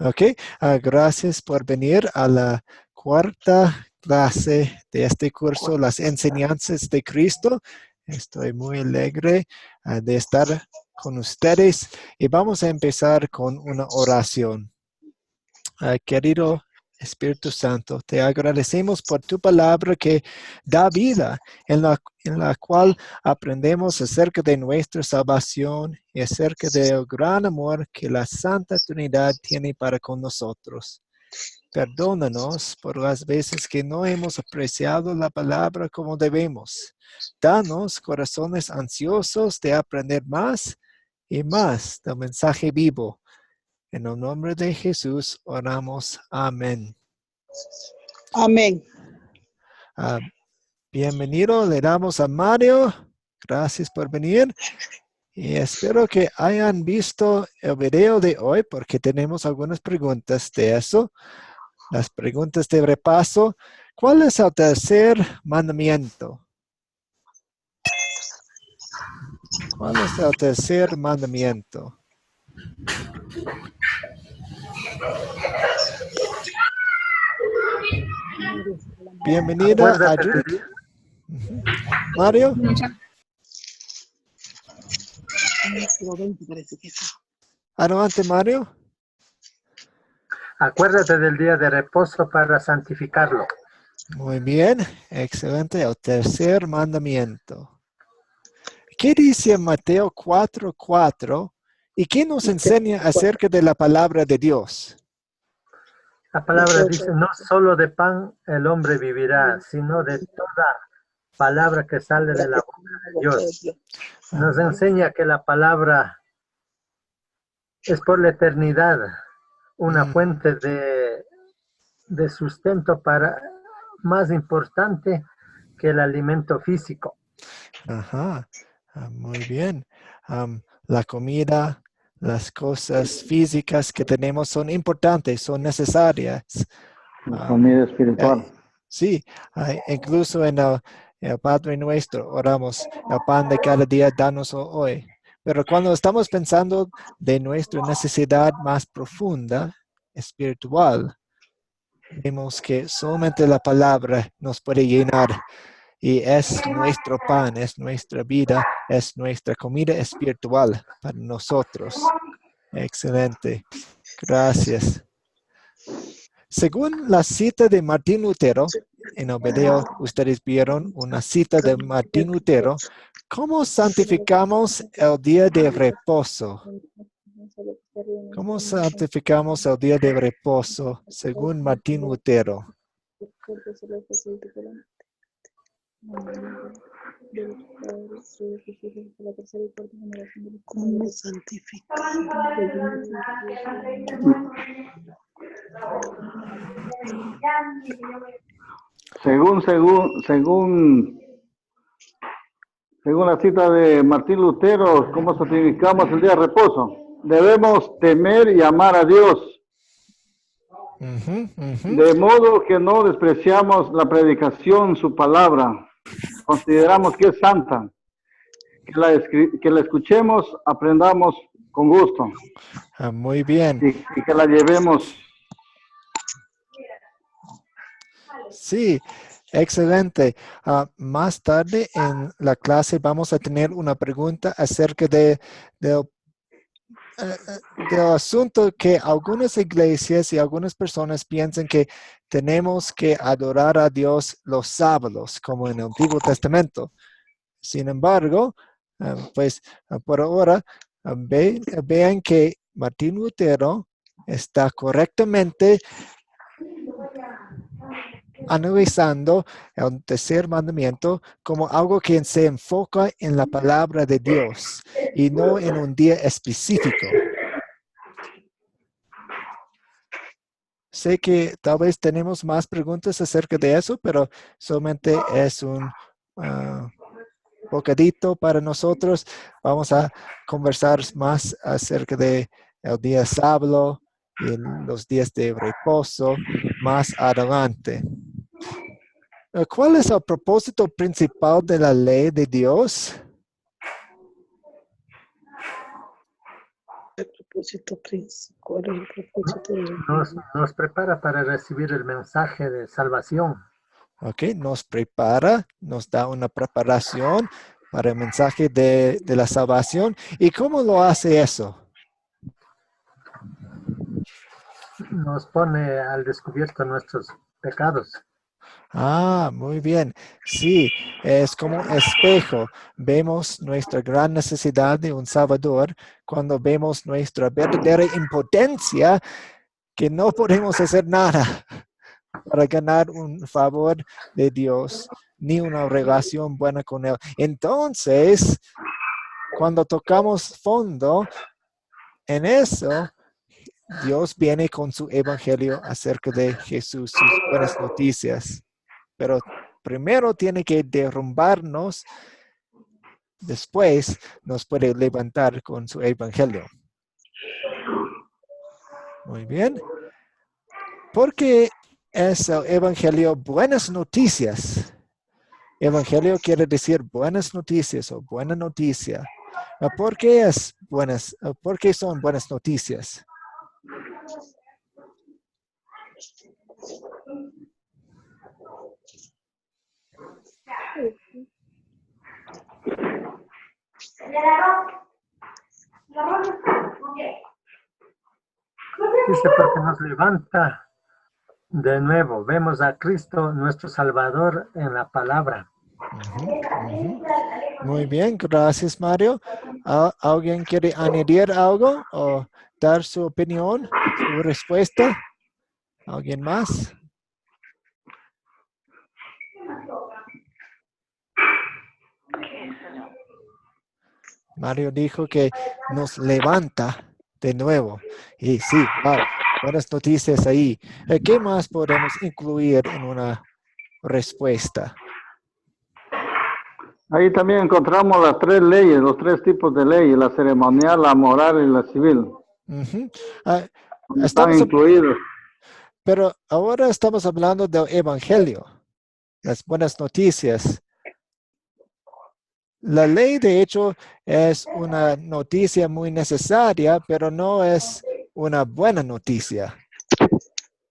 Ok, gracias por venir a la cuarta clase de este curso, las enseñanzas de Cristo. Estoy muy alegre de estar con ustedes y vamos a empezar con una oración. Querido Espíritu Santo, te agradecemos por tu palabra que da vida, en la cual aprendemos acerca de nuestra salvación y acerca del gran amor que la Santa Trinidad tiene para con nosotros. Perdónanos por las veces que no hemos apreciado la palabra como debemos. Danos corazones ansiosos de aprender más y más del mensaje vivo. En el nombre de Jesús oramos. Amén. Amén. Bienvenido, le damos a Mario. Gracias por venir. Y espero que hayan visto el video de hoy porque tenemos algunas preguntas de eso. Las preguntas de repaso. ¿Cuál es el tercer mandamiento? ¿Cuál es el tercer mandamiento? Bienvenida a Judith. Mario. Adelante, Mario. Acuérdate del día de reposo para santificarlo. Muy bien, excelente. El tercer mandamiento. ¿Qué dice Mateo 4:4? ¿Y qué nos enseña acerca de la palabra de Dios? La palabra dice, no solo de pan el hombre vivirá, sino de toda palabra que sale de la boca de Dios. Nos enseña que la palabra es por la eternidad una fuente de sustento más importante que el alimento físico. Ajá, muy bien. La comida, las cosas físicas que tenemos son importantes, son necesarias. La comida espiritual. Sí, incluso en el Padre Nuestro oramos, el pan de cada día danos hoy. Pero cuando estamos pensando de nuestra necesidad más profunda, espiritual, vemos que solamente la palabra nos puede llenar y es nuestro pan, es nuestra vida, es nuestra comida espiritual para nosotros. Excelente. Gracias. Según la cita de Martín Lutero, en el video ustedes vieron una cita de Martín Lutero, ¿cómo santificamos el día de reposo? ¿Cómo santificamos el día de reposo según Martín Lutero? ¿Cómo santificamos? Según la cita de Martín Lutero, ¿cómo santificamos el día de reposo? Debemos temer y amar a Dios. De modo que no despreciamos la predicación, su palabra. Consideramos que es santa. Que la escuchemos, aprendamos con gusto. Muy bien. Y que la llevemos. Sí, excelente. Más tarde en la clase vamos a tener una pregunta acerca del asunto que algunas iglesias y algunas personas piensan que tenemos que adorar a Dios los sábados, como en el Antiguo Testamento. Sin embargo, pues por ahora vean que Martín Lutero está correctamente analizando el tercer mandamiento como algo que se enfoca en la palabra de Dios y no en un día específico. Sé que tal vez tenemos más preguntas acerca de eso, pero solamente es un bocadito para nosotros. Vamos a conversar más acerca de el día sábado y los días de reposo más adelante. ¿Cuál es el propósito principal de la ley de Dios? El propósito principal? ¿Cuál es el propósito de Nos prepara para recibir el mensaje de salvación. Ok, nos prepara, nos da una preparación para el mensaje de la salvación. ¿Y cómo lo hace eso? Nos pone al descubierto nuestros pecados. Ah, muy bien. Sí, es como espejo. Vemos nuestra gran necesidad de un Salvador cuando vemos nuestra verdadera impotencia que no podemos hacer nada para ganar un favor de Dios ni una relación buena con Él. Entonces, cuando tocamos fondo en eso, Dios viene con su evangelio acerca de Jesús, sus buenas noticias. Pero primero tiene que derrumbarnos, después nos puede levantar con su evangelio. Muy bien. ¿Por qué es el evangelio buenas noticias? Evangelio quiere decir buenas noticias o buena noticia. ¿Por qué es buenas? ¿Por qué son buenas noticias? Dice porque nos levanta de nuevo. Vemos a Cristo, nuestro Salvador, en la palabra. Muy bien, gracias Mario. ¿Alguien quiere añadir algo o dar su opinión, su respuesta? ¿Alguien más? Mario dijo que nos levanta de nuevo. Y sí, wow, buenas noticias ahí. ¿Qué más podemos incluir en una respuesta? Ahí también encontramos las tres leyes, los tres tipos de leyes, la ceremonial, la moral y la civil. Están incluidos. Pero ahora estamos hablando del evangelio, las buenas noticias. La ley, de hecho, es una noticia muy necesaria, pero no es una buena noticia.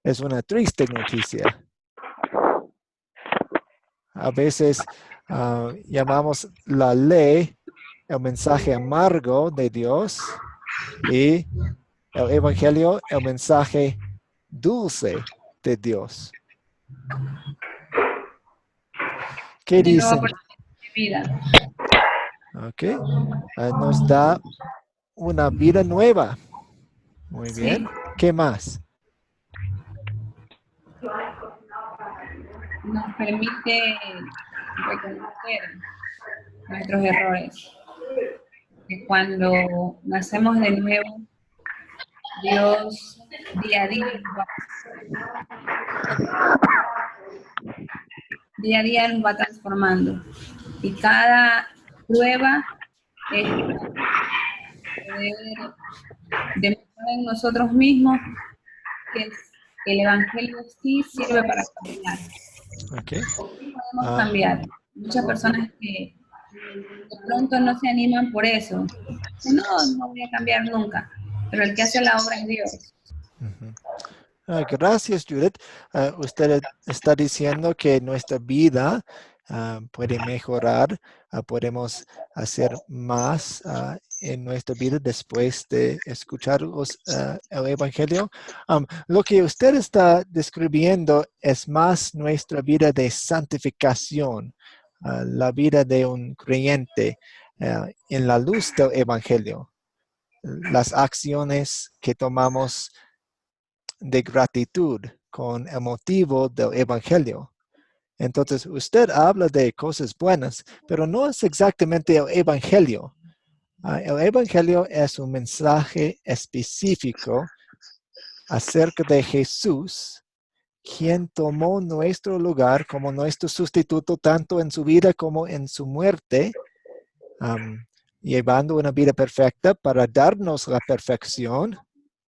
Es una triste noticia. A veces llamamos la ley el mensaje amargo de Dios y el evangelio el mensaje dulce de Dios. ¿Qué dicen? Vida. Ok. Nos da una vida nueva. Muy Sí. bien. ¿Qué más? Nos permite reconocer nuestros errores. Que cuando nacemos de nuevo, Dios día a día nos va transformando. Y cada prueba es poder demostrar en nosotros mismos que el evangelio sí sirve para cambiar. Okay. Podemos cambiar. Muchas personas que de pronto no se animan por eso. No voy a cambiar nunca. Pero el que hace la obra es Dios. Gracias, Judith. Usted está diciendo que nuestra vida puede mejorar, podemos hacer más en nuestra vida después de escuchar el Evangelio. Lo que usted está describiendo es más nuestra vida de santificación, la vida de un creyente en la luz del Evangelio. Las acciones que tomamos de gratitud con el motivo del Evangelio. Entonces, usted habla de cosas buenas, pero no es exactamente el Evangelio. El Evangelio es un mensaje específico acerca de Jesús, quien tomó nuestro lugar como nuestro sustituto tanto en su vida como en su muerte, llevando una vida perfecta para darnos la perfección,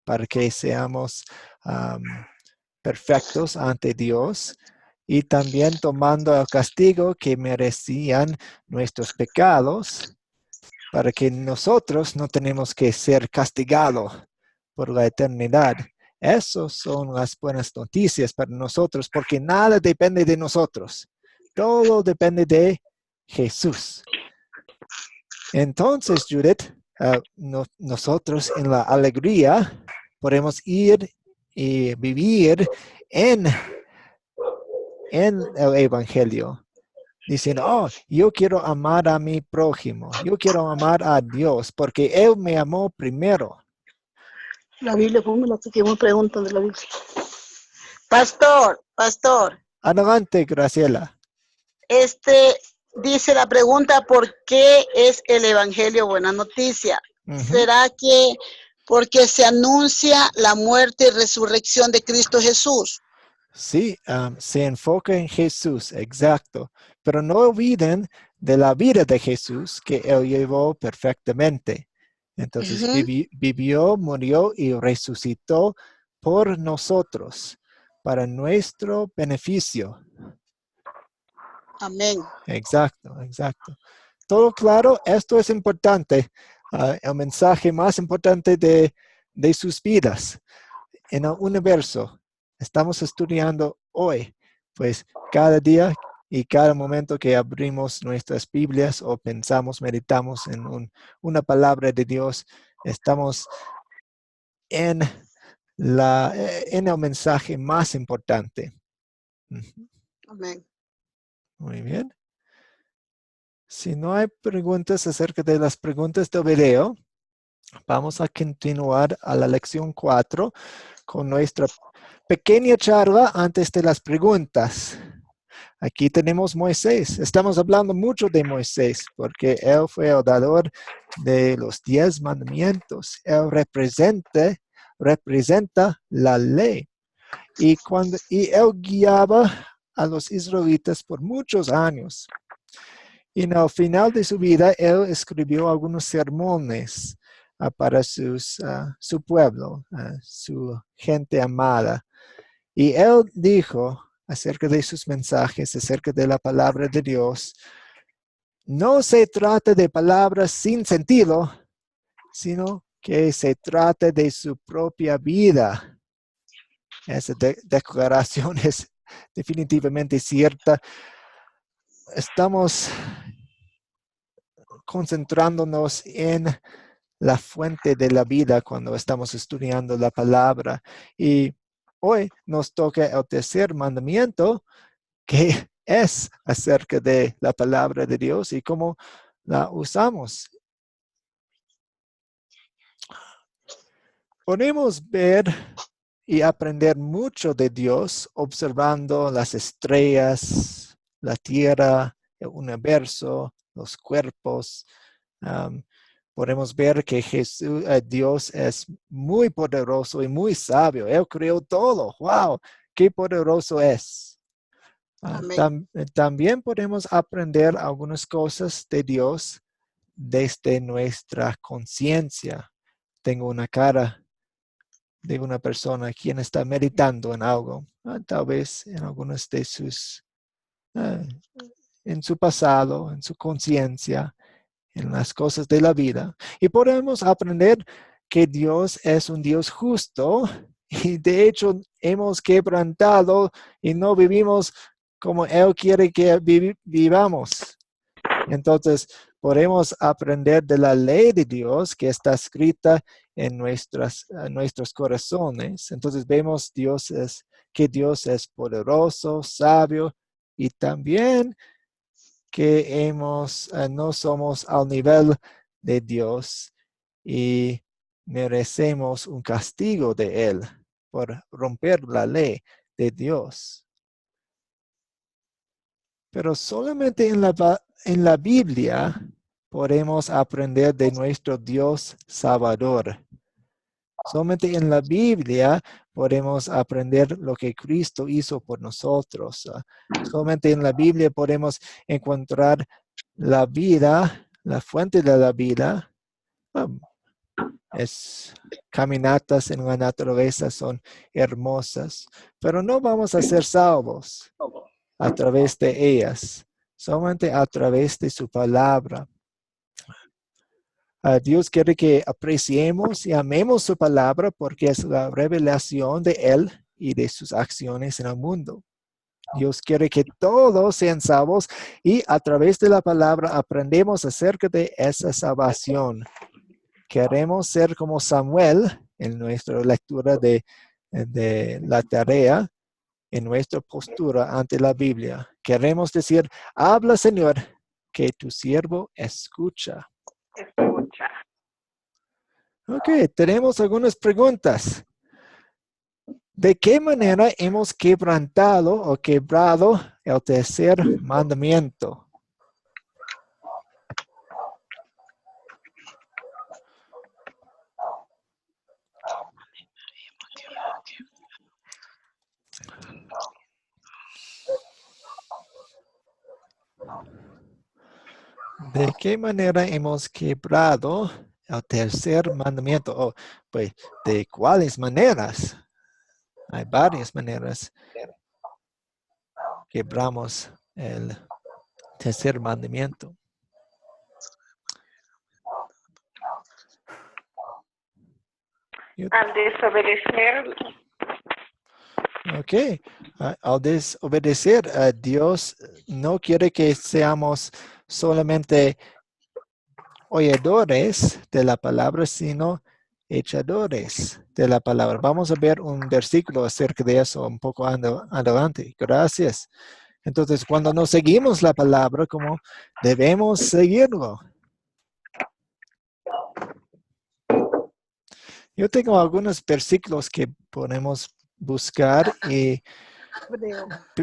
para que seamos perfectos ante Dios, y también tomando el castigo que merecían nuestros pecados para que nosotros no tenemos que ser castigados por la eternidad. Esas son las buenas noticias para nosotros, porque nada depende de nosotros. Todo depende de Jesús. Entonces, Judith, nosotros en la alegría podemos ir y vivir en el Evangelio, diciendo, oh, yo quiero amar a mi prójimo, yo quiero amar a Dios, porque Él me amó primero. La Biblia, póngala aquí, que me preguntan de la Biblia. Pastor, Adelante, Graciela. dice la pregunta, ¿por qué es el Evangelio buena noticia? ¿Será que porque se anuncia la muerte y resurrección de Cristo Jesús? Sí, se enfoca en Jesús, exacto. Pero no olviden de la vida de Jesús que Él llevó perfectamente. Entonces vivió, murió y resucitó por nosotros, para nuestro beneficio. Amén. Exacto, exacto. ¿Todo claro? Esto es importante. El mensaje más importante de sus vidas en el universo. Estamos estudiando hoy, pues cada día y cada momento que abrimos nuestras Biblias o pensamos, meditamos en una palabra de Dios, estamos en el mensaje más importante. Amén. Muy bien. Si no hay preguntas acerca de las preguntas del video, vamos a continuar a la lección 4 con nuestra pequeña charla antes de las preguntas. Aquí tenemos Moisés. Estamos hablando mucho de Moisés porque él fue el dador de los 10 mandamientos. Él representa la ley. Y él guiaba a los israelitas por muchos años. Y al final de su vida, él escribió algunos sermones para su pueblo, su gente amada. Y él dijo acerca de sus mensajes, acerca de la palabra de Dios, no se trata de palabras sin sentido, sino que se trata de su propia vida. Esa declaración es definitivamente cierta. Estamos concentrándonos en la fuente de la vida cuando estamos estudiando la palabra. Y hoy nos toca el tercer mandamiento, que es acerca de la palabra de Dios y cómo la usamos. Podemos ver y aprender mucho de Dios observando las estrellas, la tierra, el universo, los cuerpos. Podemos ver que Dios es muy poderoso y muy sabio. Él creó todo. ¡Wow! ¡Qué poderoso es! También podemos aprender algunas cosas de Dios desde nuestra conciencia. Tengo una cara de una persona quien está meditando en algo, tal vez en algunas de en su pasado, en su conciencia, en las cosas de la vida. Y podemos aprender que Dios es un Dios justo y de hecho hemos quebrantado y no vivimos como Él quiere que vivamos. Entonces, podemos aprender de la ley de Dios que está escrita en nuestros corazones. Entonces, vemos que Dios es poderoso, sabio y también que no somos al nivel de Dios y merecemos un castigo de Él por romper la ley de Dios. Pero solamente en la Biblia podemos aprender de nuestro Dios Salvador. Solamente en la Biblia podemos aprender lo que Cristo hizo por nosotros. Solamente en la Biblia podemos encontrar la vida, la fuente de la vida. Caminatas en la naturaleza son hermosas, pero no vamos a ser salvos a través de ellas, solamente a través de su palabra. Dios quiere que apreciemos y amemos su palabra porque es la revelación de Él y de sus acciones en el mundo. Dios quiere que todos sean salvos y a través de la palabra aprendemos acerca de esa salvación. Queremos ser como Samuel en nuestra lectura de la tarea, en nuestra postura ante la Biblia. Queremos decir, habla Señor, que tu siervo escucha. Ok, tenemos algunas preguntas. ¿De qué manera hemos quebrantado o quebrado el tercer mandamiento? ¿De qué manera hemos quebrado el tercer mandamiento? Oh, pues, ¿de cuáles maneras? Hay varias maneras. Quebramos el tercer mandamiento. Al desobedecer. Ok, al desobedecer a Dios no quiere que seamos solamente oidores de la palabra, sino echadores de la palabra. Vamos a ver un versículo acerca de eso un poco adelante. Gracias. Entonces, cuando no seguimos la palabra, ¿cómo debemos seguirlo? Yo tengo algunos versículos que podemos buscar y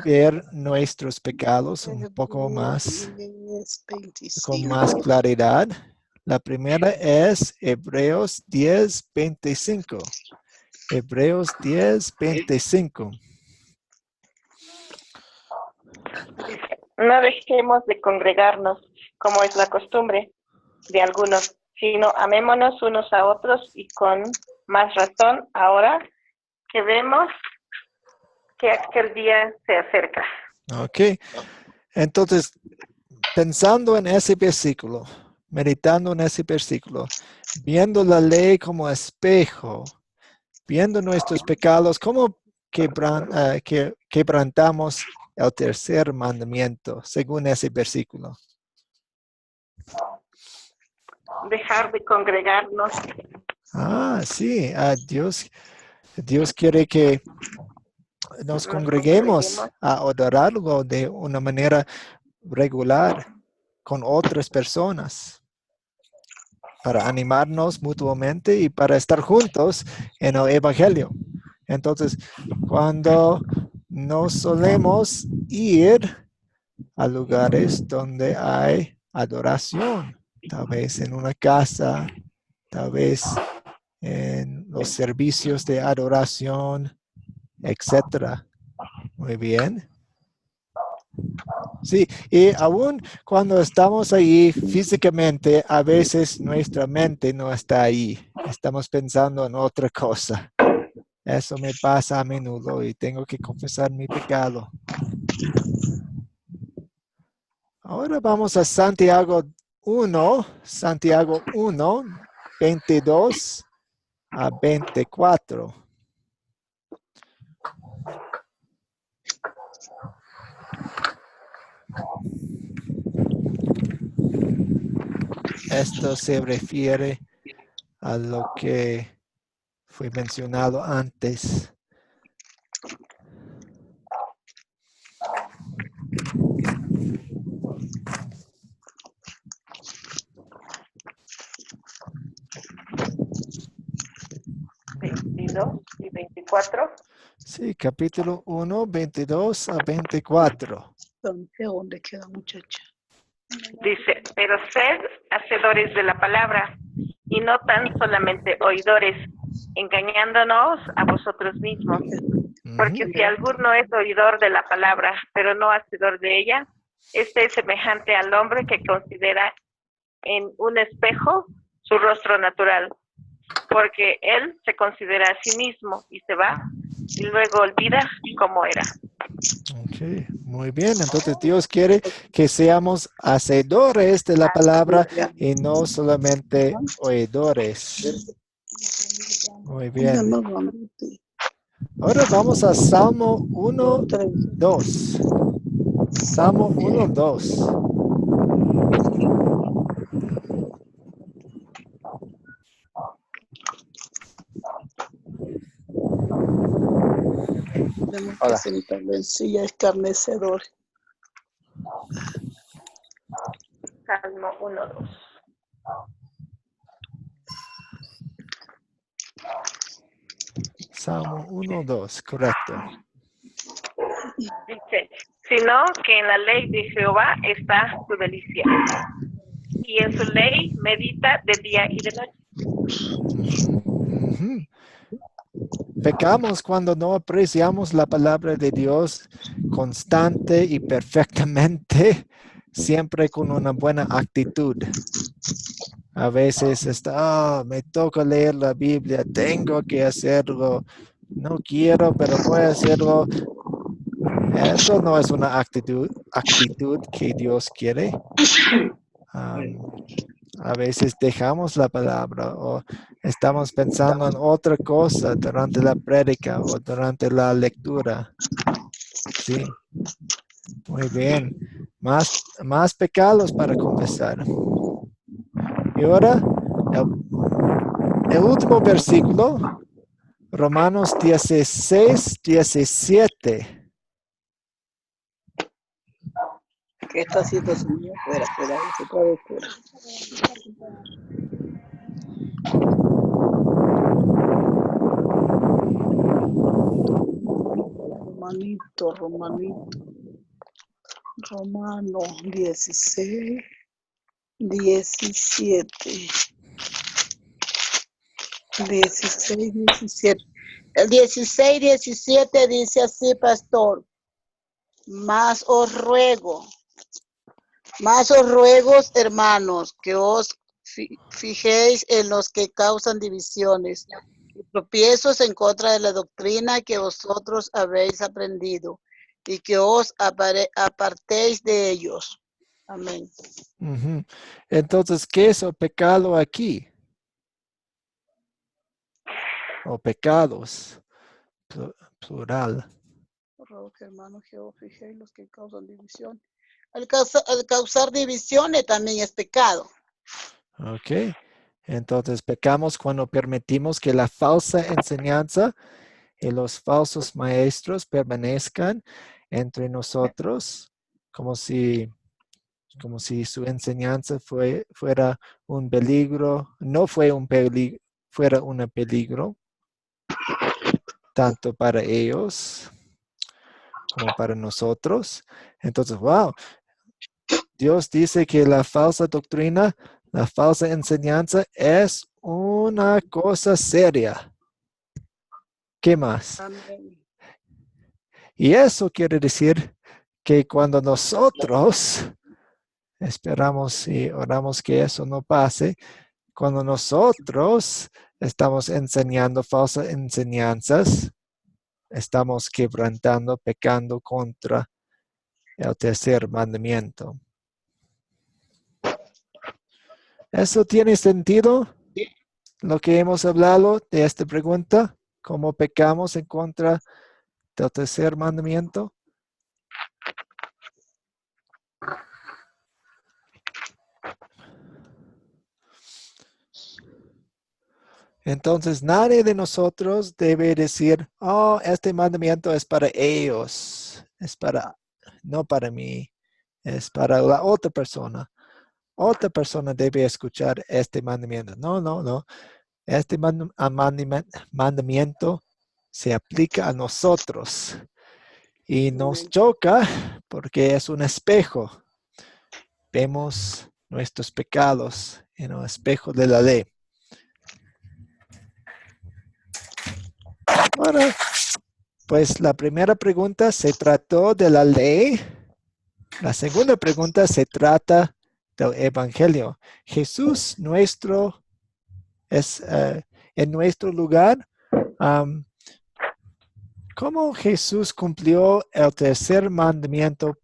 ver nuestros pecados un poco más, con más claridad. La primera es Hebreos 10:25. Hebreos 10:25. No dejemos de congregarnos, como es la costumbre de algunos, sino amémonos unos a otros y con más razón ahora que vemos que aquel día se acerca. Ok. Entonces, pensando en ese versículo, meditando en ese versículo, viendo la ley como espejo, viendo nuestros pecados, ¿cómo quebrantamos el tercer mandamiento según ese versículo? Dejar de congregarnos. Sí, Dios quiere que nos congreguemos a adorarlo de una manera regular con otras personas para animarnos mutuamente y para estar juntos en el Evangelio. Entonces, cuando no solemos ir a lugares donde hay adoración, tal vez en una casa, tal vez en los servicios de adoración, etcétera. Muy bien. Sí, y aún cuando estamos ahí físicamente, a veces nuestra mente no está ahí. Estamos pensando en otra cosa. Eso me pasa a menudo y tengo que confesar mi pecado. Ahora vamos a Santiago 1, 22 a 24. Esto se refiere a lo que fue mencionado antes. ¿22 y 24? Sí, capítulo 1, 22 a 24. ¿Dónde queda, muchacha? Dice, pero sed hacedores de la palabra y no tan solamente oidores, engañándonos a vosotros mismos. Porque si alguno es oidor de la palabra, pero no hacedor de ella, este es semejante al hombre que considera en un espejo su rostro natural, porque él se considera a sí mismo y se va y luego olvida cómo era. Ok, Muy bien, entonces Dios quiere que seamos hacedores de la palabra y no solamente oidores. Muy bien. Ahora vamos a Salmo 1, 2. Salmo 1, 2. Hola. Sencilla, escarnecedor. Salmo 1:2. Salmo 1, 2, correcto. Dice, sino que en la ley de Jehová está su delicia, y en su ley medita de día y de noche. Ujú. Pecamos cuando no apreciamos la palabra de Dios constante y perfectamente, siempre con una buena actitud. A veces está, me toca leer la Biblia, tengo que hacerlo, no quiero, pero voy a hacerlo. Eso no es una actitud que Dios quiere. A veces dejamos la palabra o estamos pensando en otra cosa durante la prédica o durante la lectura. Sí, muy bien. Más pecados para confesar. Y ahora, el último versículo, Romanos 16, 17. ¿Qué está haciendo su niño? Fuera, otra vez fuera. Romano 16, 17. 16, 17. El 16, 17 dice así, pastor. Más os ruego, hermanos, que os fijéis en los que causan divisiones y tropiezos en contra de la doctrina que vosotros habéis aprendido, y que os apartéis de ellos. Amén. Uh-huh. Entonces, ¿qué es el pecado aquí? O pecados, plural. Hermanos, que os fijéis los que causan división. Al causar divisiones también es pecado. Ok. Entonces, pecamos cuando permitimos que la falsa enseñanza y los falsos maestros permanezcan entre nosotros, como si su enseñanza fuera un peligro, no fue un peligro, fuera un peligro, tanto para ellos como para nosotros. Entonces, wow, Dios dice que la falsa doctrina, la falsa enseñanza es una cosa seria. ¿Qué más? Amén. Y eso quiere decir que cuando nosotros esperamos y oramos que eso no pase, cuando nosotros estamos enseñando falsas enseñanzas, estamos quebrantando, pecando contra el tercer mandamiento. ¿Eso tiene sentido? Lo que hemos hablado de esta pregunta, ¿cómo pecamos en contra del tercer mandamiento? Entonces, nadie de nosotros debe decir, oh, este mandamiento es para ellos, no para mí, es para la otra persona. Otra persona debe escuchar este mandamiento. No. Este mandamiento se aplica a nosotros y nos choca porque es un espejo. Vemos nuestros pecados en el espejo de la ley. Ahora, pues la primera pregunta se trató de la ley. La segunda pregunta se trata del evangelio. Jesús es en nuestro lugar. ¿Cómo Jesús cumplió el tercer mandamiento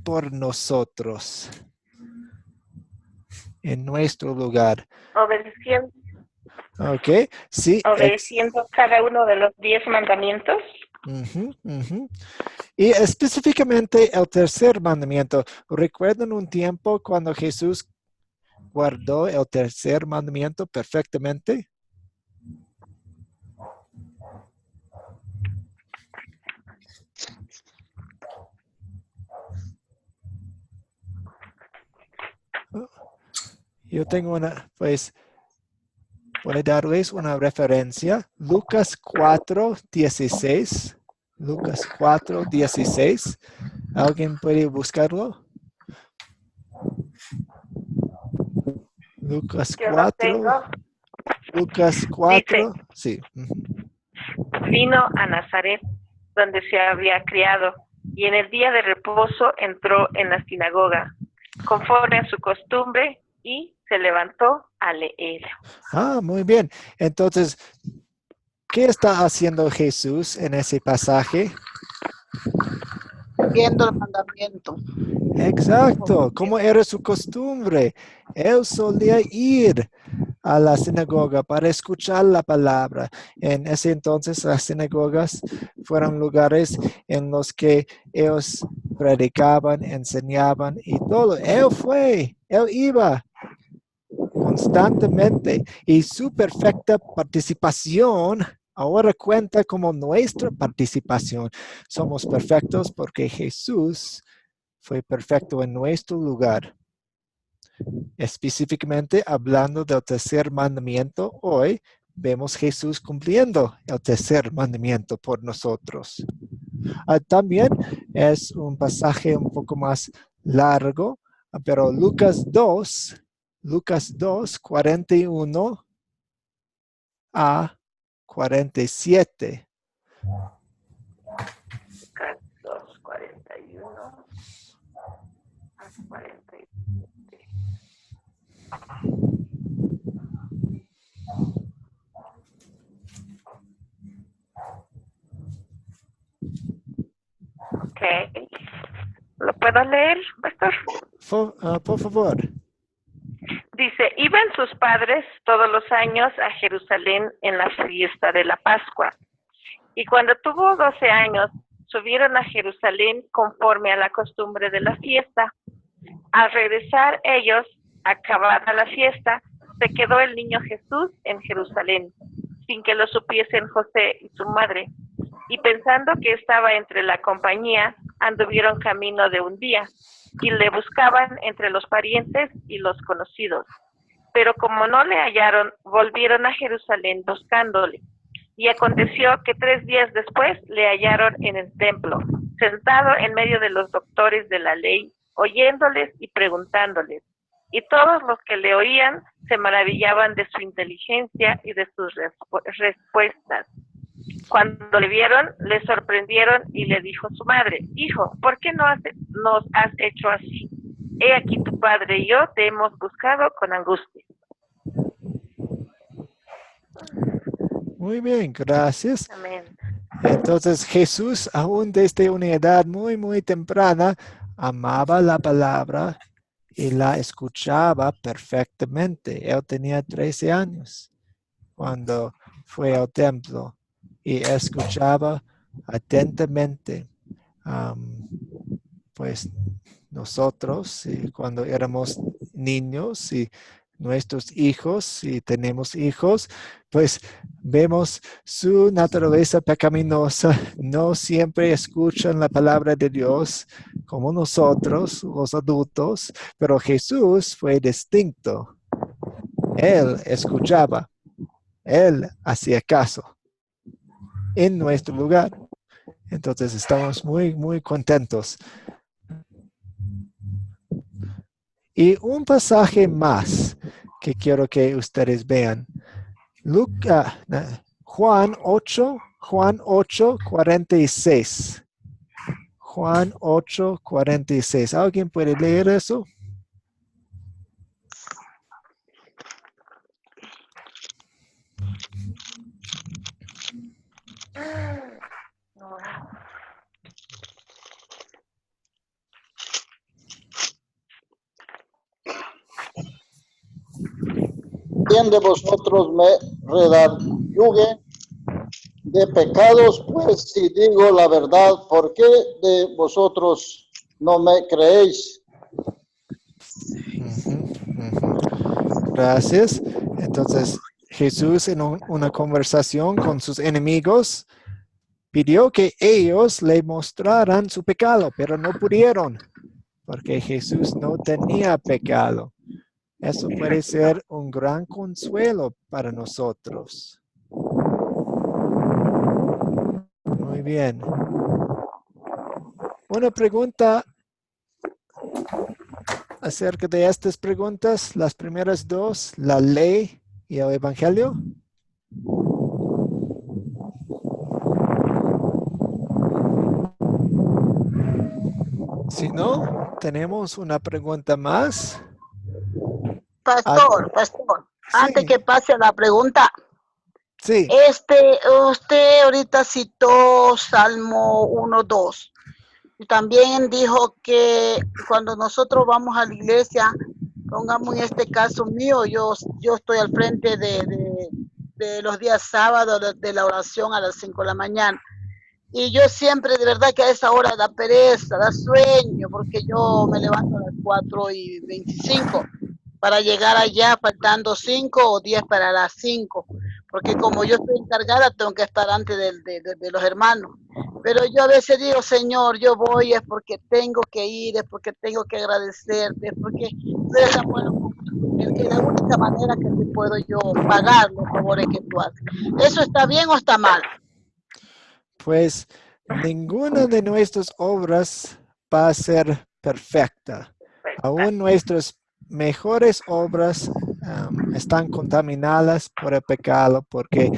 por nosotros? En nuestro lugar. Obedeciendo, Ok, sí. obedeciendo cada uno de los 10 mandamientos. Ujú, ujú. Y específicamente el tercer mandamiento. ¿Recuerdan un tiempo cuando Jesús guardó el tercer mandamiento perfectamente? Yo tengo pues, voy a darles una referencia. Lucas 4:16. Lucas 4:16. ¿Alguien puede buscarlo? Lucas Yo lo 4. tengo. Lucas 4. Dice, Sí. Ujú. vino a Nazaret, donde se había criado, y en el día de reposo entró en la sinagoga, conforme a su costumbre, y se levantó a leer. Muy bien. Entonces, ¿qué está haciendo Jesús en ese pasaje? Siguiendo el mandamiento. Exacto, como era su costumbre. Él solía ir a la sinagoga para escuchar la palabra. En ese entonces las sinagogas fueron lugares en los que ellos predicaban, enseñaban y todo. Él iba constantemente y su perfecta participación ahora cuenta como nuestra participación. Somos perfectos porque Jesús fue perfecto en nuestro lugar. Específicamente hablando del tercer mandamiento, hoy vemos Jesús cumpliendo el tercer mandamiento por nosotros. También es un pasaje un poco más largo, pero Lucas 2, 41 a 47. Lucas 2, 41 a 47. Ok. ¿Lo puedo leer, pastor? Por favor. Dice, iban sus padres todos los años a Jerusalén en la fiesta de la Pascua. Y cuando tuvo 12 años, subieron a Jerusalén conforme a la costumbre de la fiesta. Al regresar ellos, acabada la fiesta, se quedó el niño Jesús en Jerusalén, sin que lo supiesen José y su madre. Y pensando que estaba entre la compañía, anduvieron camino de un día, y le buscaban entre los parientes y los conocidos. Pero como no le hallaron, volvieron a Jerusalén buscándole. Y aconteció que 3 días después le hallaron en el templo, sentado en medio de los doctores de la ley, oyéndoles y preguntándoles. Y todos los que le oían se maravillaban de su inteligencia y de sus respuestas. Cuando le vieron, le sorprendieron y le dijo su madre, hijo, ¿por qué nos has hecho así? He aquí tu padre y yo te hemos buscado con angustia. Muy bien, gracias. Amén. Entonces Jesús, aún desde una edad muy, muy temprana, amaba la palabra y la escuchaba perfectamente. Él tenía 13 años cuando fue al templo y escuchaba atentamente. Pues nosotros, cuando éramos niños y nuestros hijos, si tenemos hijos, pues vemos su naturaleza pecaminosa. No siempre escuchan la palabra de Dios como nosotros, los adultos, pero Jesús fue distinto. Él escuchaba, él hacía caso en nuestro lugar. Entonces estamos muy, muy contentos. Y un pasaje más que quiero que ustedes vean. Juan 8, 46. Juan 8, 46. ¿Alguien puede leer eso? No ¿quién de vosotros me redarguye de pecados? Pues si digo la verdad, ¿por qué de vosotros no me creéis? Gracias. Entonces, Jesús en una conversación con sus enemigos pidió que ellos le mostraran su pecado, pero no pudieron, porque Jesús no tenía pecado. Eso puede ser un gran consuelo para nosotros. Muy bien. Una pregunta acerca de estas preguntas, las primeras dos, la ley y el evangelio. Si no, tenemos una pregunta más. Pastor, antes Sí. que pase la pregunta, Sí. usted ahorita citó Salmo 1:2 y también dijo que cuando nosotros vamos a la iglesia, pongamos en este caso mío, yo estoy al frente de los días sábados de la oración a las 5 de la mañana. Y yo siempre, de verdad que a esa hora da pereza, da sueño, porque yo me levanto a las 4:25 para llegar allá faltando 5 o 10 para las 5, porque como yo estoy encargada tengo que estar antes de los hermanos. Pero yo a veces digo, Señor, yo voy es porque tengo que ir, es porque tengo que agradecerte, es porque tú eres tan bueno. Es la única manera que te puedo yo pagar los favores que tú haces. ¿Eso está bien o está mal? Pues ninguna de nuestras obras va a ser perfecta. Aún nuestras mejores obras están contaminadas por el pecado, porque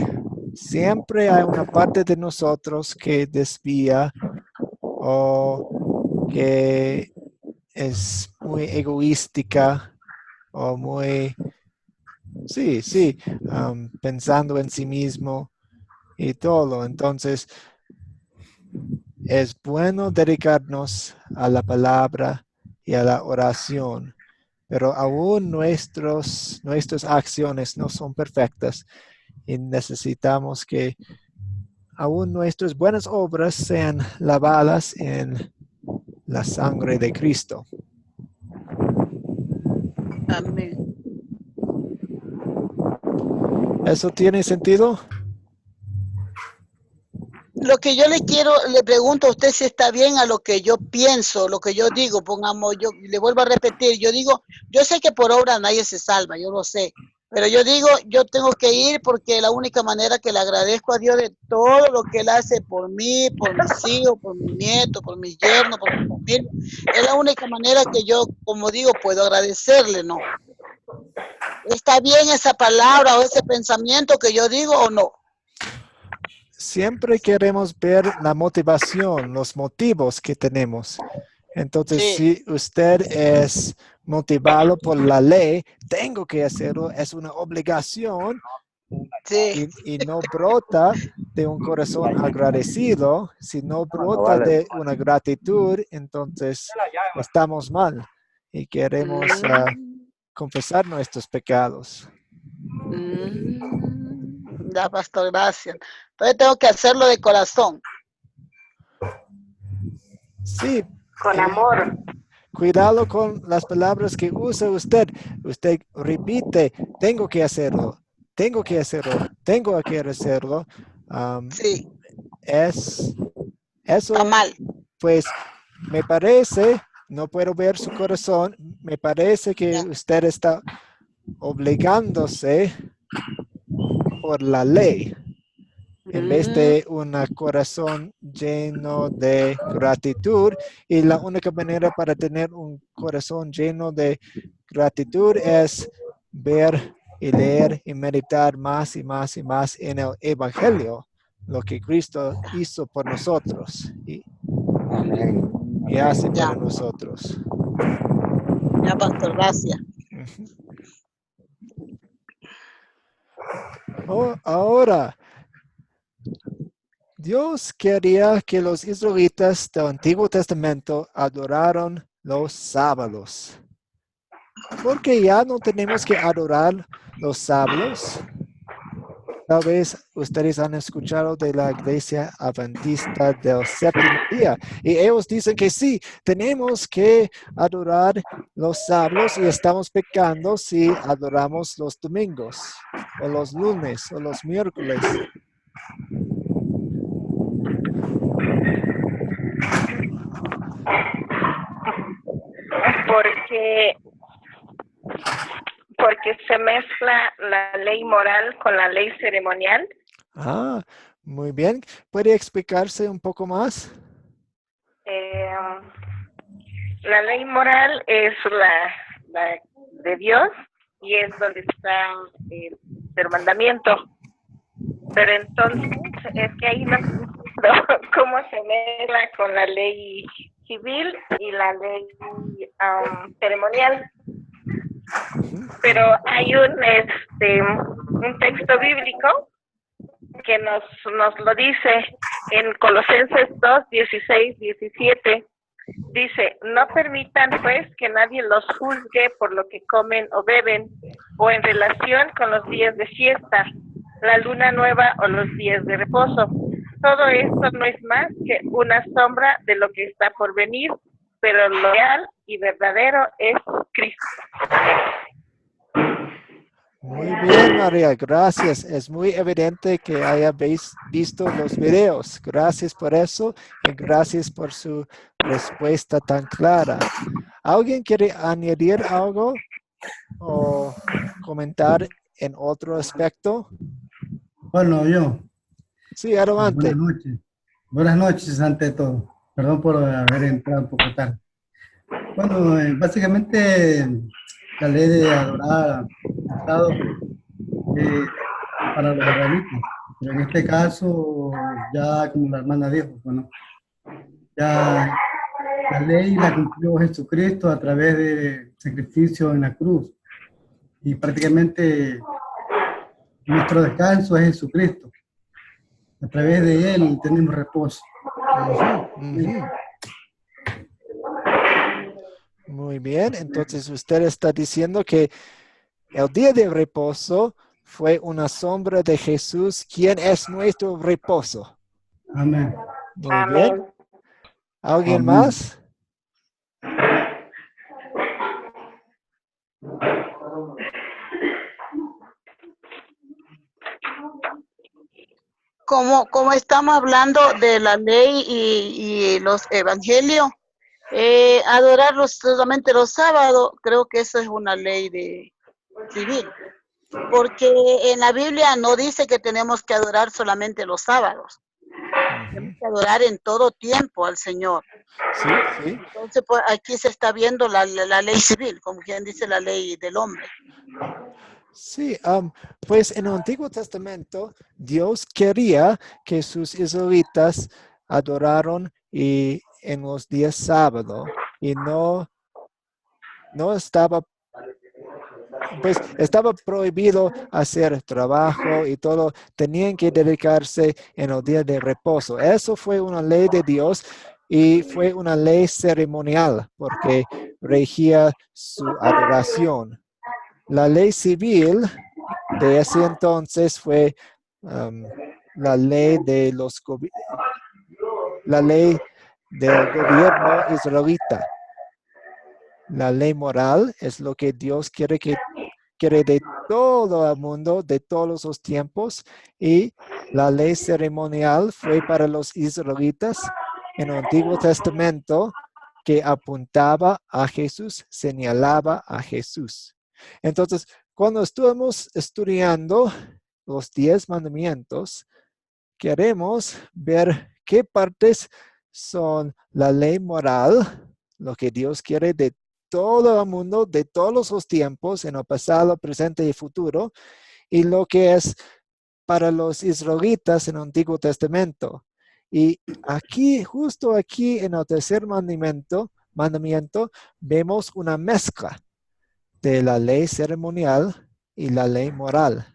siempre hay una parte de nosotros que desvía o que es muy egoística o muy, pensando en sí mismo y todo. Entonces, es bueno dedicarnos a la palabra y a la oración, pero aún nuestras acciones no son perfectas y necesitamos que aún nuestras buenas obras sean lavadas en la sangre de Cristo. Amén. ¿Eso tiene sentido? Lo que yo le pregunto a usted si está bien a lo que yo pienso, lo que yo digo, pongamos, yo le vuelvo a repetir, yo digo, yo sé que por obra nadie se salva, yo lo sé, pero yo digo, yo tengo que ir porque la única manera que le agradezco a Dios de todo lo que Él hace por mí, por mis hijos, por mi nieto, por mis yernos, por mi familia, es la única manera que yo, como digo, puedo agradecerle, ¿no? ¿Está bien esa palabra o ese pensamiento que yo digo o no? Siempre queremos ver la motivación, los motivos que tenemos. Entonces, Sí. si usted es motivado por la ley, tengo que hacerlo, es una obligación, Sí. y no brota de un corazón agradecido, si no brota de una gratitud, entonces estamos mal y queremos confesar nuestros pecados. Ya, pastor, gracias. Entonces tengo que hacerlo de corazón. Sí. Con amor. Cuidado con las palabras que usa usted. Usted repite, tengo que hacerlo, tengo que hacerlo, tengo que hacerlo. Sí. Eso, Está mal. pues, me parece, no puedo ver su corazón, me parece que usted está obligándose por la ley, en vez de un corazón lleno de gratitud. Y la única manera para tener un corazón lleno de gratitud es ver y leer y meditar más y más y más en el Evangelio, lo que Cristo hizo por nosotros y hace para nosotros. Ya, pastor, gracias. Ahora, Dios quería que los israelitas del Antiguo Testamento adoraran los sábados. Porque ya no tenemos que adorar los sábados. Tal vez ustedes han escuchado de la iglesia adventista del séptimo día. Y ellos dicen que sí, tenemos que adorar los sábados y estamos pecando si adoramos los domingos, o los lunes, o los miércoles. Porque se mezcla la ley moral con la ley ceremonial. Ah, muy bien. ¿Puede explicarse un poco más? La ley moral es la de Dios y es donde está el mandamiento. Pero entonces es que ahí no cómo se mezcla con la ley civil y la ley ceremonial. Pero hay un texto bíblico que nos lo dice en Colosenses 2, 16, 17. Dice, no permitan pues que nadie los juzgue por lo que comen o beben, o en relación con los días de fiesta, la luna nueva o los días de reposo. Todo esto no es más que una sombra de lo que está por venir, pero lo real y verdadero es Cristo. Muy bien, María, gracias. Es muy evidente que haya visto los videos. Gracias por eso y gracias por su respuesta tan clara. ¿Alguien quiere añadir algo o comentar en otro aspecto? Bueno, yo. Sí, adelante. Buenas noches. Buenas noches ante todo. Perdón por haber entrado un poco tarde. Bueno, básicamente la ley de adorar al Estado para los israelitas. Pero en este caso, ya como la hermana dijo, bueno, ya la ley la cumplió Jesucristo a través del sacrificio en la cruz. Y prácticamente nuestro descanso es Jesucristo. A través de Él tenemos reposo. Muy bien, entonces usted está diciendo que el día de reposo fue una sombra de Jesús, quien es nuestro reposo. Amén. Muy bien. ¿Alguien Amén. más? Como estamos hablando de la ley y los evangelios, adorarlos solamente los sábados, creo que eso es una ley civil. Porque en la Biblia no dice que tenemos que adorar solamente los sábados. Tenemos que adorar en todo tiempo al Señor. Sí, sí. Entonces, pues, aquí se está viendo la ley civil, como quien dice la ley del hombre. Sí, pues en el Antiguo Testamento Dios quería que sus israelitas adoraron y en los días sábados y no estaba, pues estaba prohibido hacer trabajo y todo, tenían que dedicarse en el día de reposo. Eso fue una ley de Dios y fue una ley ceremonial porque regía su adoración. La ley civil de ese entonces fue la ley del gobierno israelita. La ley moral es lo que Dios quiere de todo el mundo, de todos los tiempos, y la ley ceremonial fue para los israelitas en el Antiguo Testamento que apuntaba a Jesús, señalaba a Jesús. Entonces, cuando estamos estudiando los 10 mandamientos, queremos ver qué partes son la ley moral, lo que Dios quiere de todo el mundo, de todos los tiempos, en el pasado, presente y futuro, y lo que es para los israelitas en el Antiguo Testamento. Y aquí, justo aquí en el tercer mandamiento, vemos una mezcla de la ley ceremonial y la ley moral.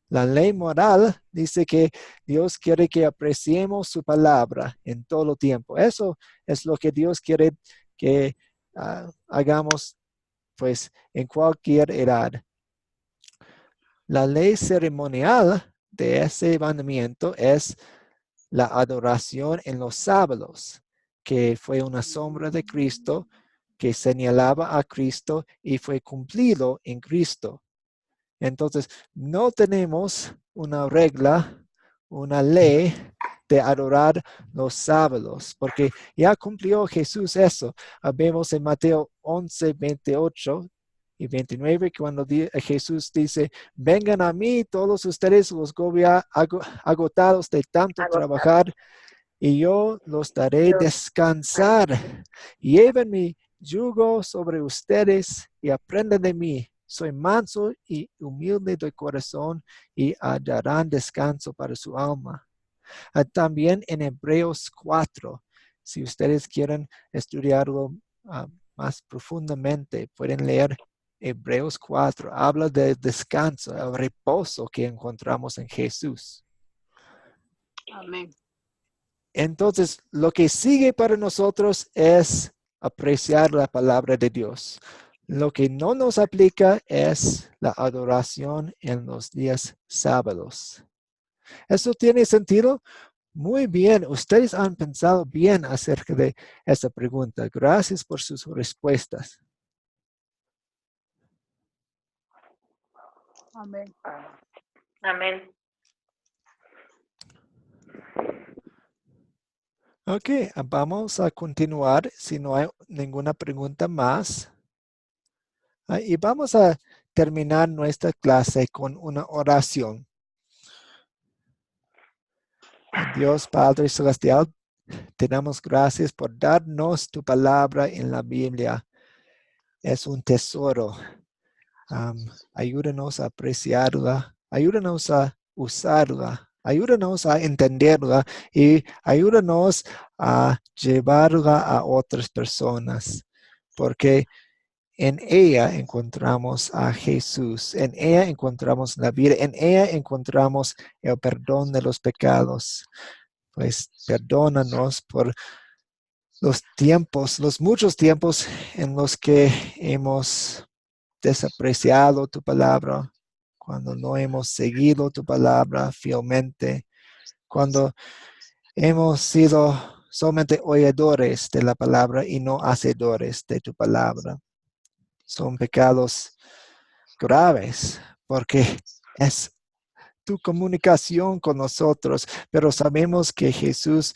La ley moral dice que Dios quiere que apreciemos su palabra en todo tiempo. Eso es lo que Dios quiere que hagamos pues en cualquier edad. La ley ceremonial de ese mandamiento es la adoración en los sábados, que fue una sombra de Cristo, que señalaba a Cristo y fue cumplido en Cristo. Entonces, no tenemos una regla, una ley de adorar los sábados, porque ya cumplió Jesús eso. Vemos en Mateo 11, 28 y 29, cuando Jesús dice, vengan a mí todos ustedes los agotados de tanto trabajar, y yo los daré descansar. Lleven mi yugo sobre ustedes y aprendan de mí. Soy manso y humilde de corazón y hallarán descanso para su alma. También en Hebreos 4, si ustedes quieren estudiarlo más profundamente, pueden leer Hebreos 4. Habla del descanso, el reposo que encontramos en Jesús. Amén. Entonces, lo que sigue para nosotros es apreciar la palabra de Dios. Lo que no nos aplica es la adoración en los días sábados. ¿Eso tiene sentido? Muy bien, ustedes han pensado bien acerca de esta pregunta. Gracias por sus respuestas. Amén. Amén. Ok, vamos a continuar si no hay ninguna pregunta más. Y vamos a terminar nuestra clase con una oración. Dios Padre Celestial, te damos gracias por darnos tu palabra en la Biblia. Es un tesoro. Ayúdanos a apreciarla, ayúdanos a usarla, ayúdanos a entenderla y ayúdanos a llevarla a otras personas, porque en ella encontramos a Jesús, en ella encontramos la vida, en ella encontramos el perdón de los pecados. Pues perdónanos por los muchos tiempos en los que hemos desapreciado tu palabra, cuando no hemos seguido tu palabra fielmente, cuando hemos sido solamente oidores de la palabra y no hacedores de tu palabra. Son pecados graves porque es tu comunicación con nosotros, pero sabemos que Jesús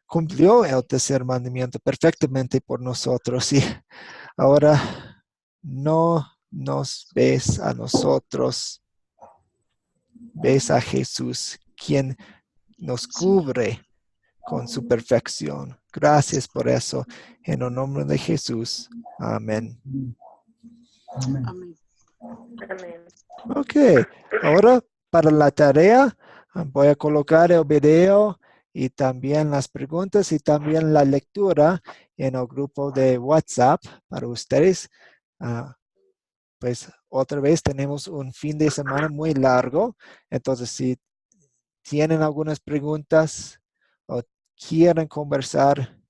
cumplió el tercer mandamiento perfectamente por nosotros y ahora no nos ves a nosotros, ves a Jesús, quien nos cubre con su perfección. Gracias por eso. En el nombre de Jesús. Amén. Amén. Amén. Amén. Ok, ahora para la tarea voy a colocar el video y también las preguntas y también la lectura en el grupo de WhatsApp para ustedes. Pues otra vez tenemos un fin de semana muy largo, entonces si tienen algunas preguntas o quieren conversar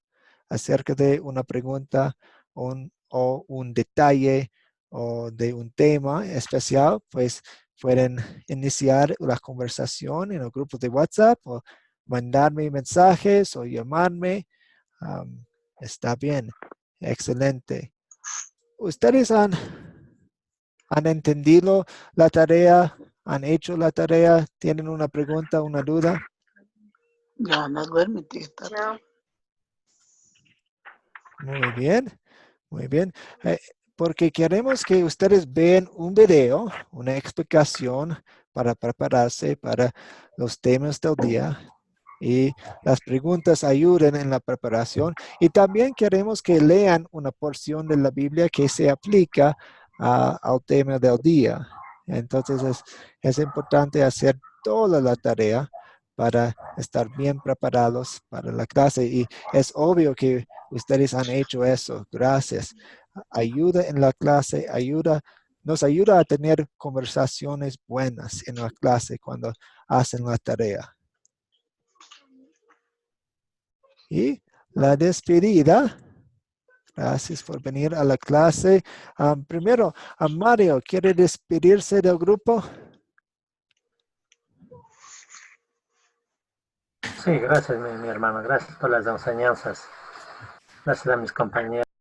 acerca de una pregunta o un detalle o de un tema especial, pues pueden iniciar la conversación en el grupo de WhatsApp o mandarme mensajes o llamarme. Está bien, excelente. ¿Ustedes han entendido la tarea? ¿Han hecho la tarea? ¿Tienen una pregunta, una duda? Ya no duerme, tío. No. Muy bien, muy bien. Porque queremos que ustedes vean un video, una explicación para prepararse para los temas del día. Y las preguntas ayuden en la preparación. Y también queremos que lean una porción de la Biblia que se aplica al tema del día. Entonces es importante hacer toda la tarea para estar bien preparados para la clase. Y es obvio que ustedes han hecho eso. Gracias. Ayuda en la clase, nos ayuda a tener conversaciones buenas en la clase cuando hacen la tarea. Y la despedida Gracias por venir a la clase. Primero, Mario, ¿quiere despedirse del grupo? Sí, gracias mi hermano, gracias por las enseñanzas. Gracias a mis compañeros.